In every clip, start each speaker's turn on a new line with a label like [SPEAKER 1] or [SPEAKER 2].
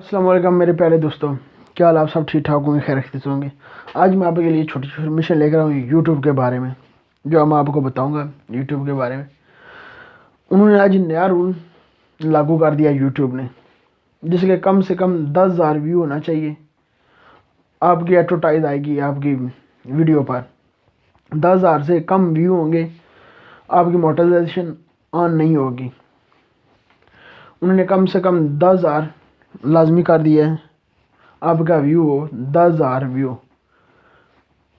[SPEAKER 1] अस्सलाम वालेकुम मेरे प्यारे दोस्तों, क्या हाल? आप सब ठीक ठाक होंगे, खैर खैरियत से होंगे। आज मैं आपके लिए छोटी छोटी मिशन लेकर आऊँ यूट्यूब के बारे में, जो मैं आपको बताऊंगा यूट्यूब के बारे में। उन्होंने आज नया रूल लागू कर दिया यूट्यूब ने, जिसके कम से कम 10,000 व्यू होना चाहिए। आपकी एडवर्टाइज आएगी आपकी वीडियो पर। 10,000 से कम व्यू होंगे, आपकी मोनेटाइजेशन ऑन नहीं होगी। उन्होंने कम से कम 10,000 लाजमी कर दिया है। आपका व्यू हो 10,000 व्यू,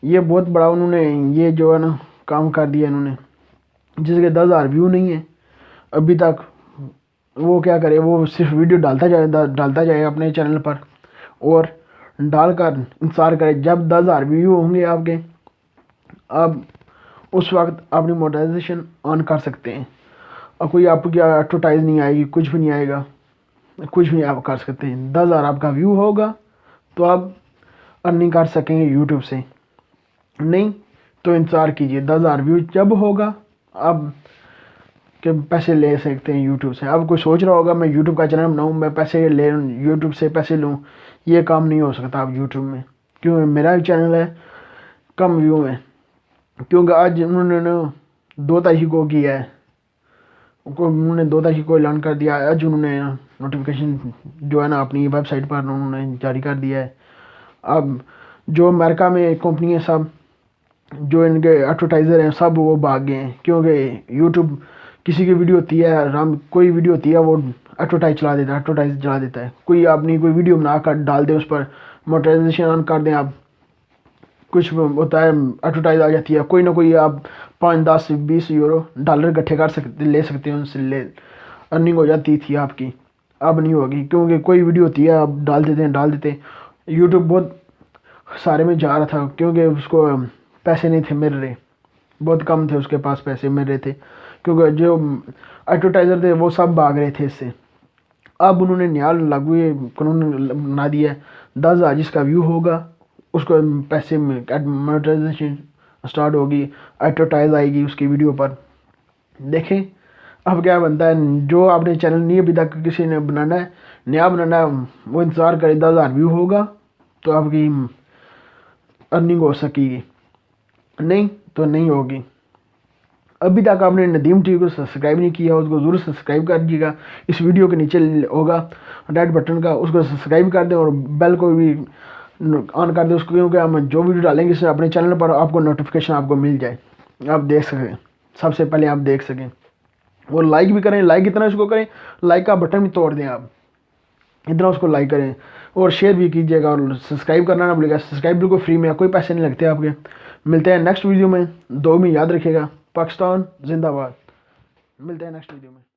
[SPEAKER 1] ये बहुत बड़ा उन्होंने ये जो है ना काम कर दिया इन्होंने। जिसके 10,000 व्यू नहीं है अभी तक, वो क्या करे, वो सिर्फ वीडियो डालता जाए अपने चैनल पर और डालकर इंतज़ार करे जब 10,000 व्यू होंगे आपके, आप उस वक्त अपनी मोनेटाइजेशन ऑन कर सकते हैं और कोई आपकी एडवर्टाइज नहीं आएगी, कुछ भी नहीं आएगा, कुछ भी आप कर सकते हैं। 10,000 आपका व्यू होगा तो आप अर्निंग कर सकेंगे यूट्यूब से, नहीं तो इंतज़ार कीजिए 10,000 व्यू जब होगा आप के पैसे ले सकते हैं यूट्यूब से। अब कोई सोच रहा होगा मैं यूट्यूब का चैनल बनाऊँ, मैं पैसे ले यूट्यूब से पैसे लूँ, ये काम नहीं हो सकता अब यूट्यूब में, क्योंकि मेरा भी चैनल है कम व्यू में। क्योंकि आज उन्होंने 2 तारीख को किया है, उन्होंने 2 तारीख को ऐलान कर दिया। आज उन्होंने नोटिफिकेशन जो है ना अपनी वेबसाइट पर उन्होंने जारी कर दिया है। अब जो अमेरिका में कंपनी है, सब जो इनके एडवर्टाइज़र हैं सब वो भाग गए हैं, क्योंकि यूट्यूब किसी की वीडियो होती है, कोई वीडियो होती है वो एडवर्टाइज चला देता है। कोई अपनी कोई वीडियो बनाकर डाल दे, उस पर मोनेटाइजेशन ऑन कर दें आप, कुछ होता है एडवर्टाइज आ जाती है, कोई ना कोई आप 5, 10, 20 यूरो डॉलर इकट्ठे ले सकते हैं, उनसे अर्निंग हो जाती थी आपकी। अब नहीं होगी, क्योंकि कोई वीडियो होती है आप डाल देते हैं। यूट्यूब बहुत सारे में जा रहा था, क्योंकि उसको पैसे नहीं थे मिल रहे, बहुत कम थे उसके पास पैसे मिल रहे थे, क्योंकि जो एडवर्टाइज़र थे वो सब भाग रहे थे इससे। अब उन्होंने नया लागू ये कानून बना दिया है, 10,000 जिसका व्यू होगा उसको पैसे में मोनेटाइजेशन स्टार्ट होगी, एडवर्टाइज आएगी उसकी वीडियो पर। देखें अब क्या बनता है। जो आपने चैनल नहीं अभी तक किसी ने बनाना है, नया बनाना है, वो इंतज़ार करे 10,000 व्यू होगा तो आपकी अर्निंग हो सकेगी, नहीं तो नहीं होगी। अभी तक आपने नदीम टीवी को सब्सक्राइब नहीं किया, उसको ज़रूर सब्सक्राइब कर दीजिएगा। इस वीडियो के नीचे होगा रेड बटन का, उसको सब्सक्राइब कर दें और बेल को भी ऑन कर दें उसको, क्योंकि हम जो वीडियो डालेंगे इससे अपने चैनल पर आपको नोटिफिकेशन आपको मिल जाए, आप देख सकें, सबसे पहले आप देख सकें। और लाइक भी करें, लाइक इतना इसको करें, लाइक का बटन भी तोड़ दें आप, इतना उसको लाइक करें और शेयर भी कीजिएगा और सब्सक्राइब करना ना भूलिएगा। सब्सक्राइब बिल्कुल फ्री में है, कोई पैसे नहीं लगते आपके। मिलते हैं नेक्स्ट वीडियो में, 2 में याद रखिएगा। पाकिस्तान जिंदाबाद। मिलते हैं नेक्स्ट वीडियो में।